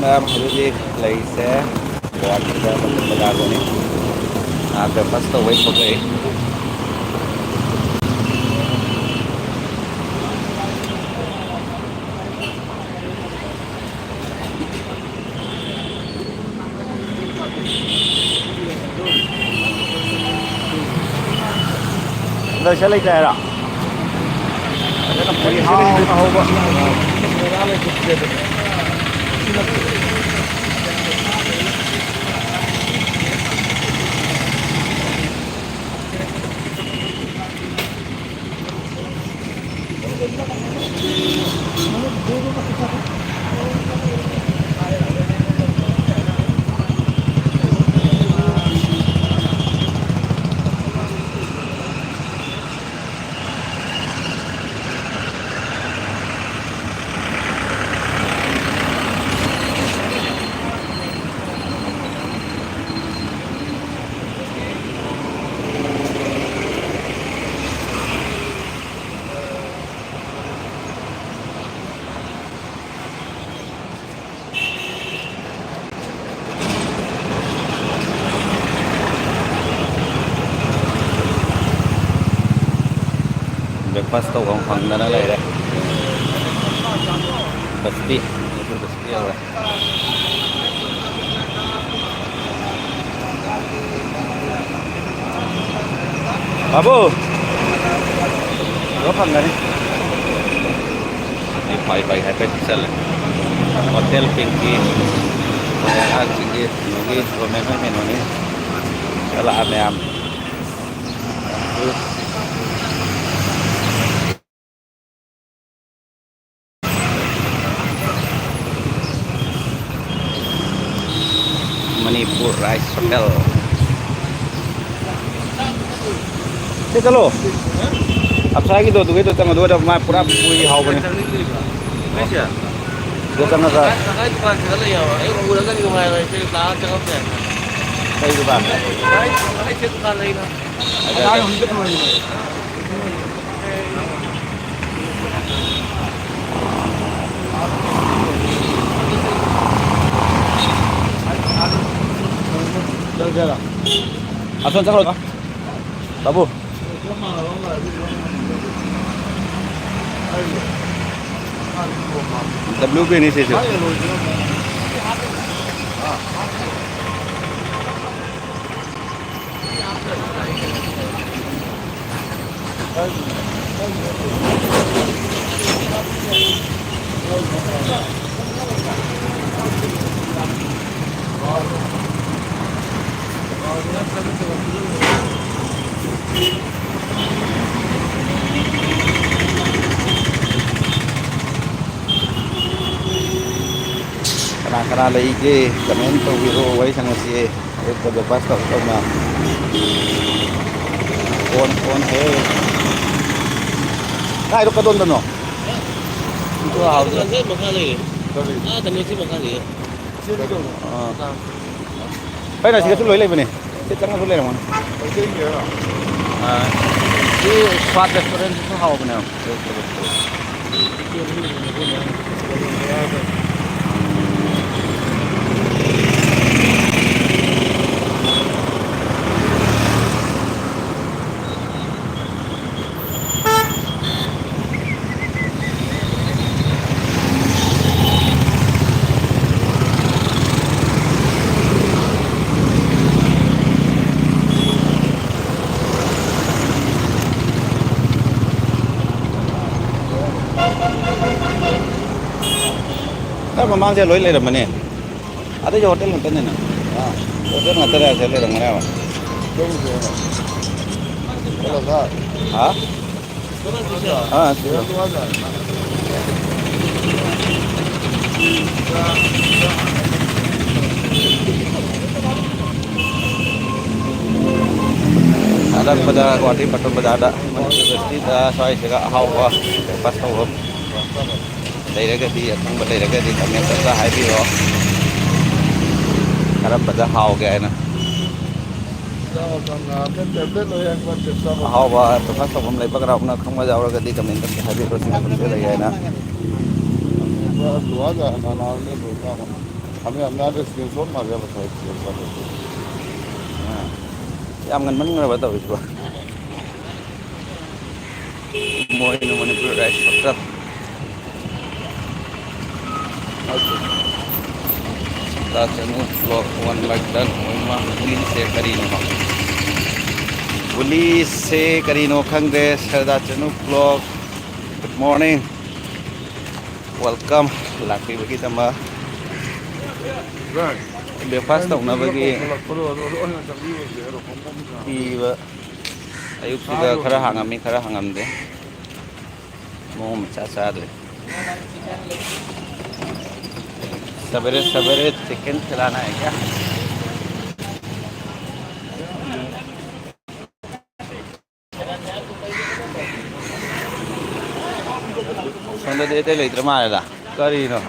Ma'am हजूरी लैसे गुवाहाटीदा Patan बाजारदनी breakfast तौबाय थोकै ꯂꯩꯁꯦ ꯂꯩꯇꯦ ꯍꯥꯏꯔ ꯑꯗꯨꯅ ꯄꯨꯔꯤ ꯍꯥꯎꯅ ꯍꯧꯕ ब्रेकफास्ट तौब फंगदना लेरे बस्ती बस्ती होगा बाबू lo फंगनी पाई पाई है पे चल होटल पिंकी आज की नोगी रोमे में नोनी चला ma'am Manipur rice hotel thế chalo अब सागी दो दुगे तो तंग दो जब मैं पूरा पूरी हाउ बने दो तंग का cái con sẽ lấy vào ấy con uống cái gì ngoài này cái lá cho nó đẹp đây các bạn cái chiếc con lấy nó cái không biết rồi đâu chưa rồi à xuân chắc rồi babu WP ini sih. Karena lagi kemarin tuh biru wai sangat sih itu bebas tuh mah kon hey nah itu kadon no itu hào rồi hết một cái gì tầm nhiêu một cái gì bây giờ chỉ có chút lưới lên bên này chết chắc là chút lên rồi cái Swat restaurant itu hào bên nào memang saya loy le mana ada jo hotel nonton na hotel ngatar ya saya le mana apa ha ha ada pada Guwahati Paton Bazar ada University da soai sega hawa pas tahu leiragadi akhang leiragadi comment da haibiro karambada haw ga na hawa to ka sabam lai bagra na khangma jawragadi comment da haibiro sing da lai na हमें हमारे screenshot मार के बताइए ꯌꯥꯝ ꯉꯟꯃꯟꯈ꯭ꯔꯕ ꯇꯧꯔꯤꯁꯤꯕꯣ ꯃꯣꯏꯅ ꯃꯅꯤꯄꯨꯔ ꯔꯥꯏꯁ ꯍꯣꯇꯦꯜ ꯆꯅꯨ ꯕ꯭ꯂꯣꯛ 1 ꯂꯥꯛꯇ ꯃꯣꯏꯃ ꯄꯨꯂꯤꯁꯁꯦ ꯀꯔꯤꯅꯣ ꯄꯨꯂꯤꯁꯁꯦ ꯀꯔꯤꯅꯣ ꯈꯪꯗ꯭ꯔꯦ ꯁꯔꯗꯥ ꯆꯅꯨ ꯕ꯭ꯂꯣꯛ ꯒꯨꯗ ꯃꯣꯔꯅꯤꯡ ꯋꯦꯜꯀꯝ ꯂꯥꯛꯄꯤꯕꯒꯤꯗꯃꯛ ꯕ꯭ꯔꯦꯛꯐꯥꯁ ꯇꯧꯅꯕꯒꯤ ꯄꯤꯕ ꯑꯌꯨꯛꯁꯤꯗ ꯈꯔ ꯍꯥꯡꯉꯝꯃꯤ ꯈꯔ ꯍꯥꯡꯉꯝꯗꯦ ꯃꯑꯣꯡ ꯃꯆꯥ ꯆꯥꯗ꯭ꯔꯦ सवेरे सवेरे चिकन खिलाना है क्या सोंदे देते लेते मारेगा करी no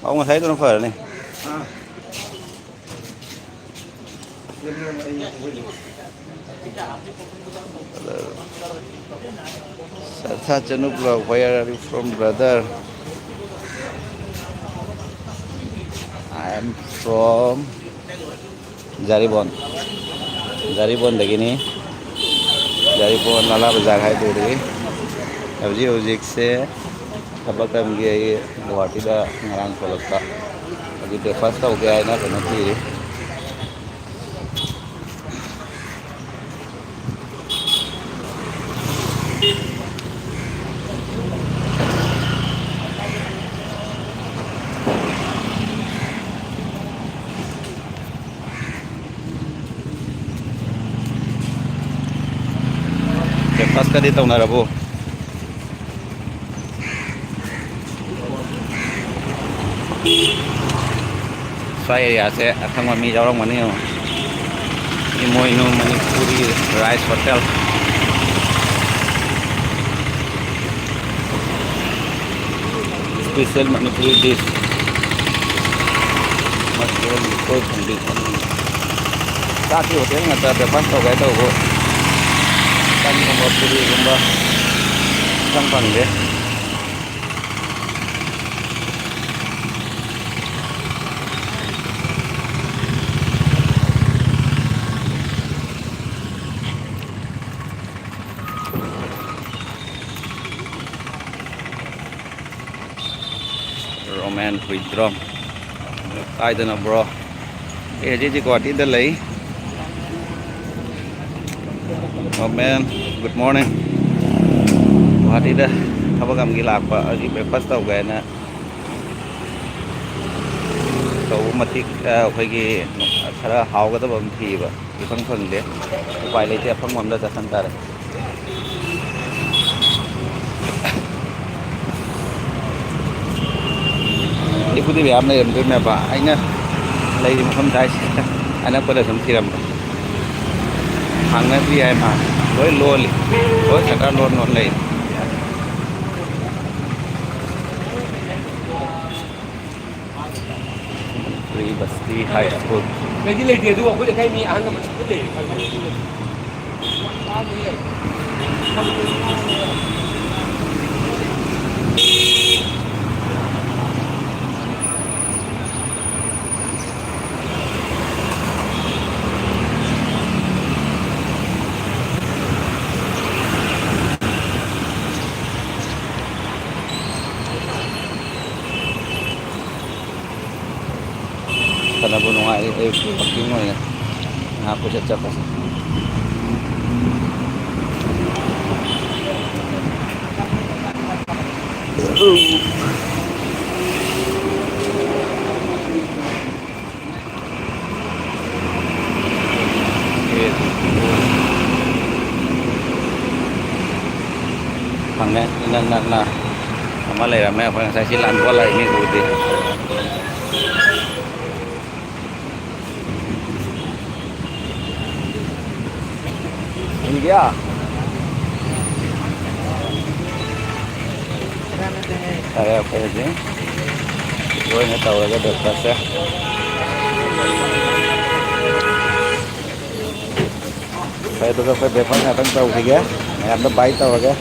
ông thấy tôi nó phở này Satha Chanu Vlog, where are you from, brother? I am from Jaribon. Jaribon begini. Jaribon Lala Bazaar hai duri. Abji Ujik se kabak kami gaya Guwahati da ngarang kolak ka. Abji breakfast ka ho gaya hai na penati. Breakfast ka dito na rabo. Saya ya se akan mami orang mana yo. Imo Manipuri Rice Hotel. Special Manipuri dish. Mushroom cold condition. Satu hotel ngata breakfast kau gaya tu. Kan Manipuri rumba sang deh. Roman with drum. I don't know, bro. Hey, did you go out in the lake? Oh man, good morning. What did thaba kam gi lak pa agi breakfast tau ga na. So matik khoi gi khara haw ga da bam thi ba. Ki phang phang de. Pai le te phang mom da ta san ta re. Ikuti bi am na em me ba ai na lai di pham dai ana ko da sam thiram hang na bi ai ma loi lol loi sa ta lon non lai Free Basti High School Cái gì lấy tiền đúng không? Có thể cái mi ăn mà có thể Sana bunong ay parking mo yan. Ako siya tsaka. Thằng này là mà lại là mẹ phải sai chỉ làm qua lại như vậy. Iya. Saya apa aja? Gue nggak tahu aja breakfast ya. Saya tuh sampai Bevan datang tahu tiga, yang ada baik tahu aja.